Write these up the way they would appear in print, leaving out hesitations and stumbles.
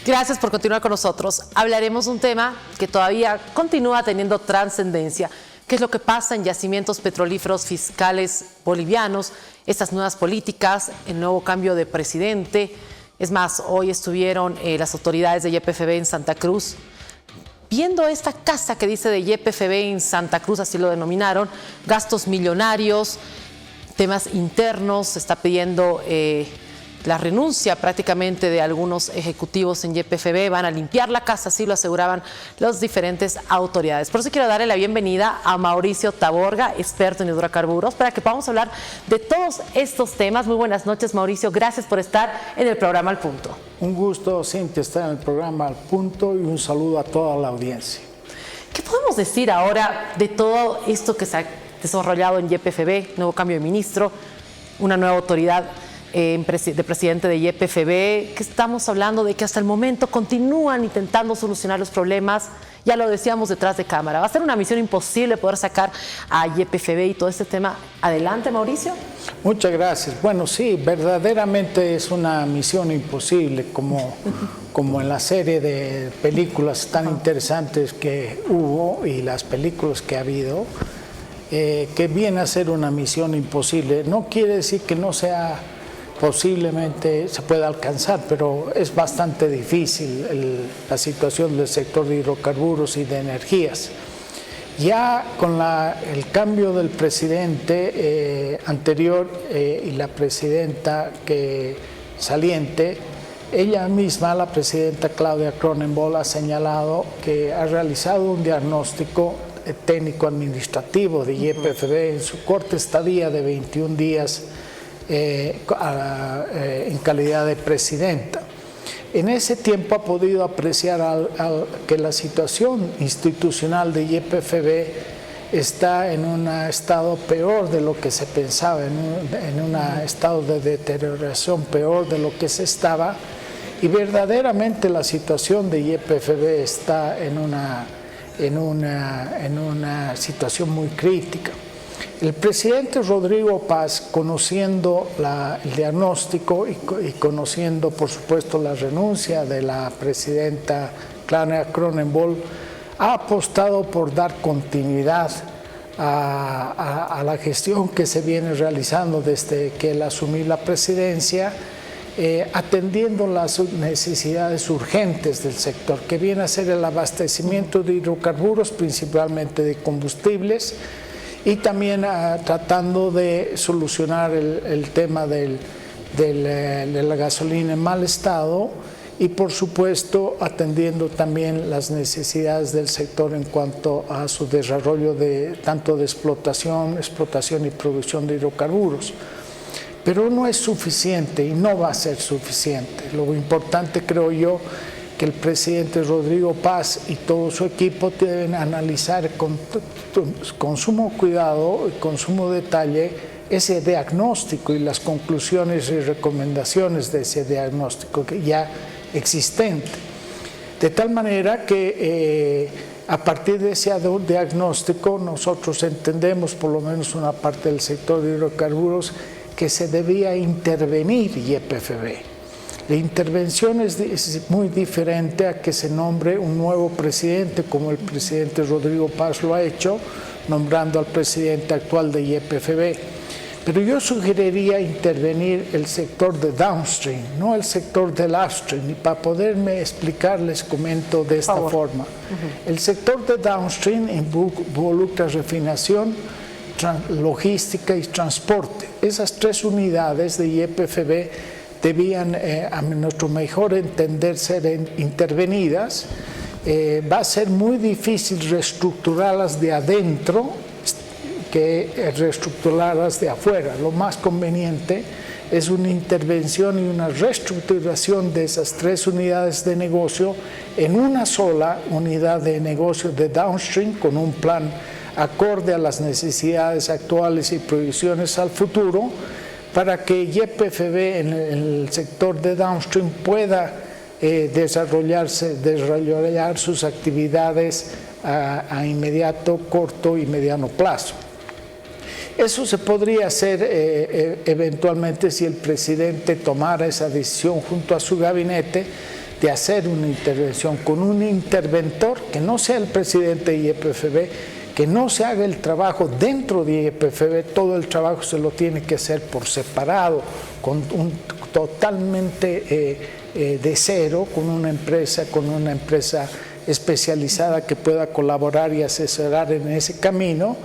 Gracias por continuar con nosotros. Hablaremos de un tema que todavía continúa teniendo trascendencia. ¿Qué es lo que pasa en yacimientos petrolíferos fiscales bolivianos? Estas nuevas políticas, el nuevo cambio de presidente. Es más, hoy estuvieron las autoridades de YPFB en Santa Cruz viendo esta casa que dice de YPFB en Santa Cruz, así lo denominaron, gastos millonarios, temas internos. Se está pidiendo la renuncia prácticamente de algunos ejecutivos en YPFB. Van a limpiar la casa, así lo aseguraban las diferentes autoridades. Por eso quiero darle la bienvenida a Mauricio Taborga, experto en hidrocarburos, para que podamos hablar de todos estos temas. Muy buenas noches, Mauricio. Gracias por estar en el programa Al Punto. Un gusto, Cintia, estar en el programa Al Punto y un saludo a toda la audiencia. ¿Qué podemos decir ahora de todo esto que se ha desarrollado en YPFB? Nuevo cambio de ministro, una nueva autoridad de presidente de YPFB, que estamos hablando de que hasta el momento continúan intentando solucionar los problemas. Ya lo decíamos detrás de cámara, va a ser una misión imposible poder sacar a YPFB y todo este tema adelante, Mauricio. Muchas gracias. Bueno, sí, verdaderamente es una misión imposible, como en la serie de películas tan interesantes que hubo y las películas que ha habido, que viene a ser una misión imposible. No quiere decir que no sea posiblemente se pueda alcanzar, pero es bastante difícil la situación del sector de hidrocarburos y de energías. Ya con el cambio del presidente anterior y la presidenta saliente, ella misma, la presidenta Claudia Cronenbol, ha señalado que ha realizado un diagnóstico técnico-administrativo de YPFB en su corta estadía de 21 días en calidad de presidenta. En ese tiempo ha podido apreciar que la situación institucional de YPFB está en un estado peor de lo que se pensaba, en un estado de deterioración peor de lo que se estaba, y verdaderamente la situación de YPFB está en una situación muy crítica. El presidente Rodrigo Paz, conociendo el diagnóstico y conociendo, por supuesto, la renuncia de la presidenta Claudia Cronenbol, ha apostado por dar continuidad a la gestión que se viene realizando desde que él asumió la presidencia, atendiendo las necesidades urgentes del sector, que viene a ser el abastecimiento de hidrocarburos, principalmente de combustibles, y también tratando de solucionar el tema de la gasolina en mal estado y, por supuesto, atendiendo también las necesidades del sector en cuanto a su desarrollo tanto de explotación y producción de hidrocarburos. Pero no es suficiente y no va a ser suficiente. Lo importante, creo yo, que el presidente Rodrigo Paz y todo su equipo deben analizar con sumo cuidado y con sumo detalle ese diagnóstico y las conclusiones y recomendaciones de ese diagnóstico que ya existente. De tal manera que a partir de ese diagnóstico nosotros entendemos, por lo menos una parte del sector de hidrocarburos, que se debía intervenir YPFB. La intervención es muy diferente a que se nombre un nuevo presidente, como el presidente Rodrigo Paz lo ha hecho, nombrando al presidente actual de YPFB. Pero yo sugeriría intervenir el sector de downstream, no el sector del upstream. Y para poderme explicar, les comento de esta forma. El sector de downstream involucra refinación, logística y transporte. Esas tres unidades de YPFB debían, a nuestro mejor entender, ser intervenidas. Va a ser muy difícil reestructurarlas de adentro que reestructurarlas de afuera. Lo más conveniente es una intervención y una reestructuración de esas tres unidades de negocio en una sola unidad de negocio de downstream, con un plan acorde a las necesidades actuales y proyecciones al futuro, para que YPFB en el sector de downstream pueda desarrollar sus actividades a inmediato, corto y mediano plazo. Eso se podría hacer eventualmente si el presidente tomara esa decisión junto a su gabinete, de hacer una intervención con un interventor que no sea el presidente de YPFB, que no se haga el trabajo dentro de YPFB, todo el trabajo se lo tiene que hacer por separado, totalmente de cero, con una empresa especializada que pueda colaborar y asesorar en ese camino,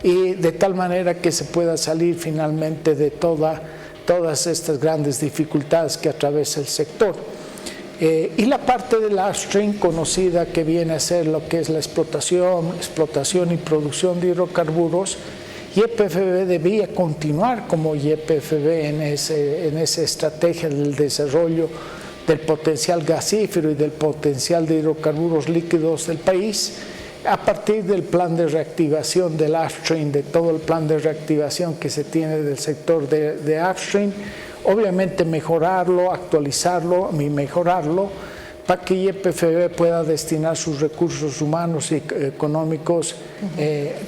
y de tal manera que se pueda salir finalmente de todas estas grandes dificultades que atraviesa el sector. Y la parte del upstream conocida, que viene a ser lo que es la explotación y producción de hidrocarburos, YPFB debía continuar como YPFB en esa estrategia del desarrollo del potencial gasífero y del potencial de hidrocarburos líquidos del país, a partir del plan de reactivación del upstream, de todo el plan de reactivación que se tiene del sector de upstream, obviamente mejorarlo, actualizarlo y mejorarlo para que YPFB pueda destinar sus recursos humanos y económicos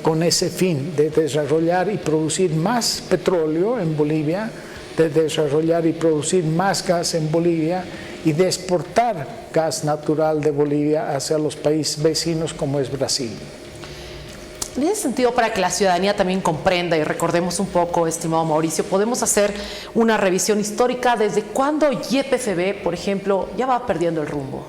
con ese fin de desarrollar y producir más petróleo en Bolivia, de desarrollar y producir más gas en Bolivia y de exportar gas natural de Bolivia hacia los países vecinos como es Brasil. En ese sentido, para que la ciudadanía también comprenda y recordemos un poco, estimado Mauricio, podemos hacer una revisión histórica desde cuándo YPFB, por ejemplo, ya va perdiendo el rumbo.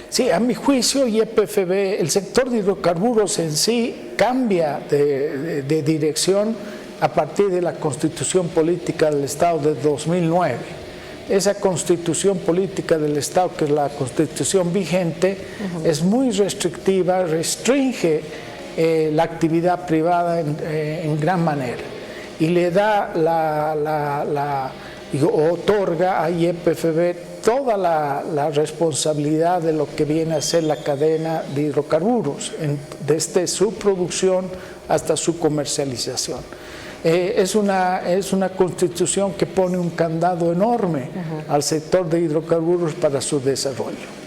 Sí, a mi juicio YPFB, el sector de hidrocarburos en sí cambia de dirección a partir de la Constitución Política del Estado de 2009. Esa Constitución Política del Estado, que es la Constitución vigente, es muy restrictiva, restringe la actividad privada en gran manera y le da otorga a YPFB toda la responsabilidad de lo que viene a ser la cadena de hidrocarburos, desde su producción hasta su comercialización. Es una constitución que pone un candado enorme al sector de hidrocarburos para su desarrollo.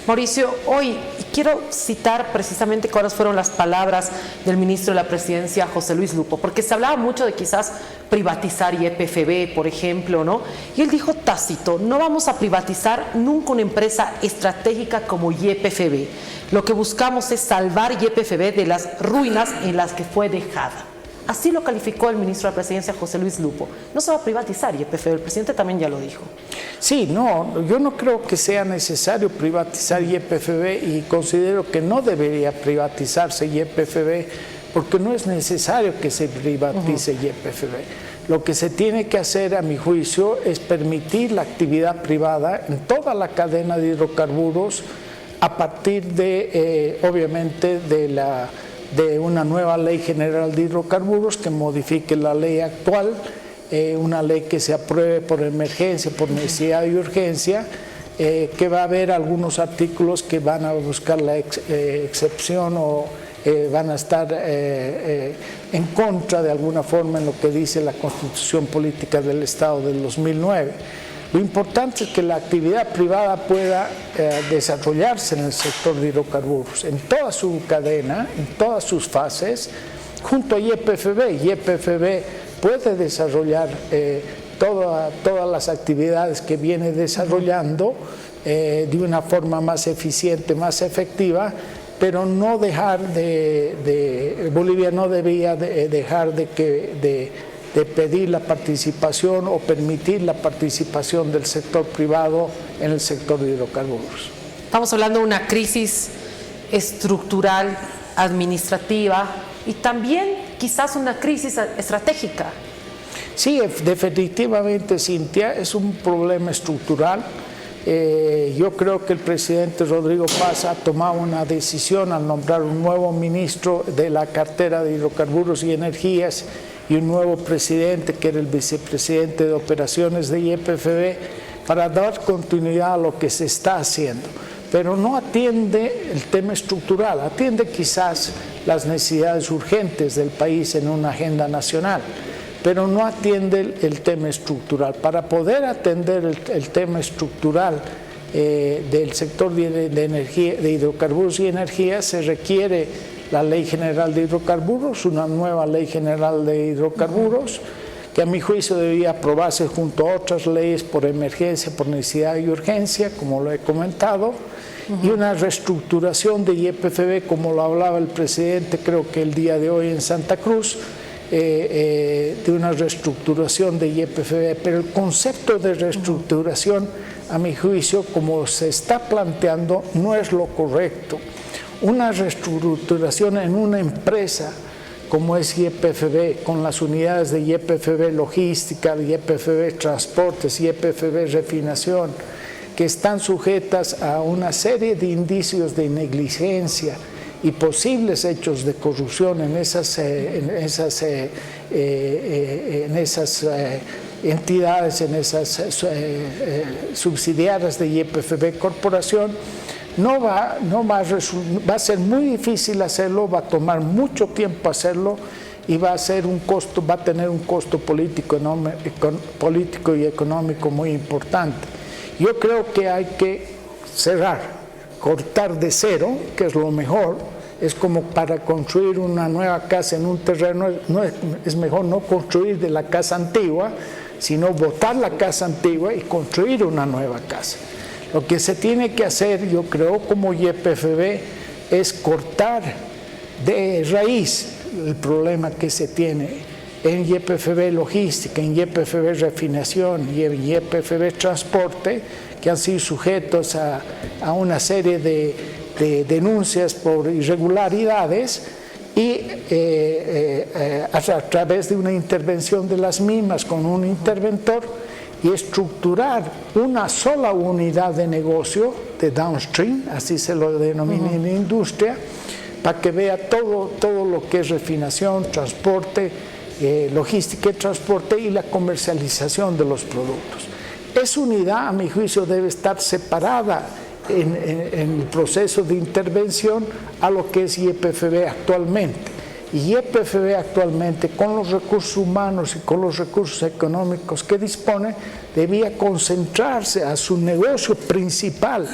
Mauricio, hoy quiero citar precisamente cuáles fueron las palabras del ministro de la Presidencia, José Luis Lupo, porque se hablaba mucho de quizás privatizar YPFB, por ejemplo, ¿no? Y él dijo tácito: no vamos a privatizar nunca una empresa estratégica como YPFB. Lo que buscamos es salvar YPFB de las ruinas en las que fue dejada. Así lo calificó el ministro de la Presidencia, José Luis Lupo. No se va a privatizar YPFB, el presidente también ya lo dijo. Sí, no, yo no creo que sea necesario privatizar YPFB y considero que no debería privatizarse YPFB porque no es necesario que se privatice YPFB. Lo que se tiene que hacer, a mi juicio, es permitir la actividad privada en toda la cadena de hidrocarburos a partir de, obviamente, de una nueva ley general de hidrocarburos que modifique la ley actual, una ley que se apruebe por emergencia, por necesidad y urgencia, que va a haber algunos artículos que van a buscar la excepción o van a estar en contra de alguna forma en lo que dice la Constitución Política del Estado del 2009. Lo importante es que la actividad privada pueda desarrollarse en el sector de hidrocarburos, en toda su cadena, en todas sus fases, junto a YPFB. YPFB puede desarrollar todas las actividades que viene desarrollando de una forma más eficiente, más efectiva, pero no dejar Bolivia no debía dejar de pedir la participación o permitir la participación del sector privado en el sector de hidrocarburos. Estamos hablando de una crisis estructural, administrativa y también quizás una crisis estratégica. Sí, definitivamente, Cintia, es un problema estructural. Yo creo que el presidente Rodrigo Paz ha tomado una decisión al nombrar un nuevo ministro de la cartera de hidrocarburos y energías y un nuevo presidente, que era el vicepresidente de operaciones de YPFB, para dar continuidad a lo que se está haciendo. Pero no atiende el tema estructural, atiende quizás las necesidades urgentes del país en una agenda nacional, pero no atiende el tema estructural. Para poder atender el tema estructural del sector de energía, de hidrocarburos y energía, se requiere la Ley General de Hidrocarburos, una nueva Ley General de Hidrocarburos, que a mi juicio debería aprobarse junto a otras leyes por emergencia, por necesidad y urgencia, como lo he comentado, y una reestructuración de YPFB, como lo hablaba el presidente, creo que el día de hoy en Santa Cruz, de una reestructuración de YPFB, pero el concepto de reestructuración, a mi juicio, como se está planteando, no es lo correcto. Una reestructuración en una empresa como es YPFB, con las unidades de YPFB Logística, YPFB Transportes, YPFB Refinación, que están sujetas a una serie de indicios de negligencia y posibles hechos de corrupción en esas entidades, en esas subsidiarias de YPFB Corporación, va a ser muy difícil hacerlo, va a tomar mucho tiempo hacerlo y va a tener un costo político y económico muy importante. Yo creo que hay que cerrar, cortar de cero, que es lo mejor. Es como para construir una nueva casa en un terreno, es mejor no construir de la casa antigua, sino botar la casa antigua y construir una nueva casa. Lo que se tiene que hacer, yo creo, como YPFB, es cortar de raíz el problema que se tiene en YPFB Logística, en YPFB Refinación y en YPFB Transporte, que han sido sujetos a una serie de denuncias por irregularidades y a través de una intervención de las mismas con un interventor, y estructurar una sola unidad de negocio de downstream, así se lo denomina en la industria, para que vea todo lo que es refinación, transporte, logística y transporte y la comercialización de los productos. Esa unidad, a mi juicio, debe estar separada en el proceso de intervención a lo que es YPFB actualmente. Y YPFB actualmente, con los recursos humanos y con los recursos económicos que dispone, debía concentrarse a su negocio principal,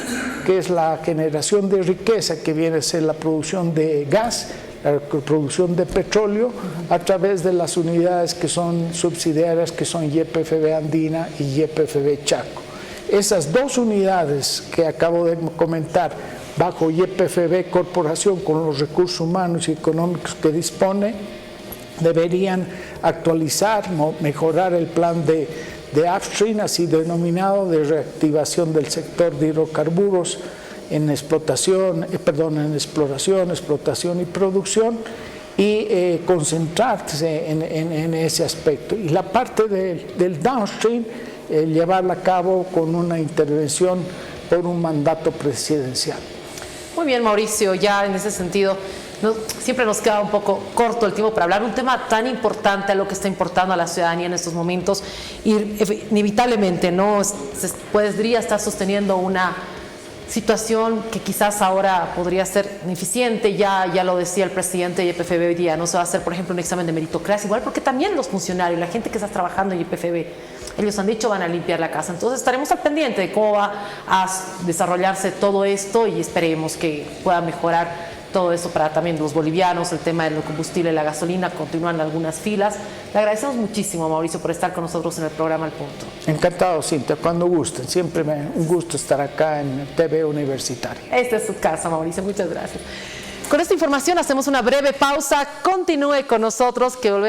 que es la generación de riqueza, que viene a ser la producción de gas, la producción de petróleo, a través de las unidades que son subsidiarias, que son YPFB Andina y YPFB Chaco. Esas dos unidades que acabo de comentar, bajo YPFB Corporación, con los recursos humanos y económicos que dispone, deberían actualizar, mejorar el plan de upstream, así denominado, de reactivación del sector de hidrocarburos en exploración, explotación y producción, y concentrarse en ese aspecto. Y la parte del downstream, llevarla a cabo con una intervención por un mandato presidencial. Muy bien, Mauricio, ya en ese sentido siempre nos queda un poco corto el tiempo para hablar de un tema tan importante, a lo que está importando a la ciudadanía en estos momentos, y inevitablemente podría estar sosteniendo una situación que quizás ahora podría ser ineficiente. Ya lo decía el presidente de YPFB hoy día, no se va a hacer, por ejemplo, un examen de meritocracia, igual porque también los funcionarios, la gente que está trabajando en YPFB, ellos han dicho van a limpiar la casa. Entonces estaremos al pendiente de cómo va a desarrollarse todo esto y esperemos que pueda mejorar todo eso para también los bolivianos. El tema del combustible, la gasolina, continúan algunas filas. Le agradecemos muchísimo, Mauricio, por estar con nosotros en el programa Al Punto. Encantado, Cintia, cuando gusten. Siempre un gusto estar acá en TV Universitaria. Esta es su casa, Mauricio. Muchas gracias. Con esta información hacemos una breve pausa. Continúe con nosotros, que volvemos.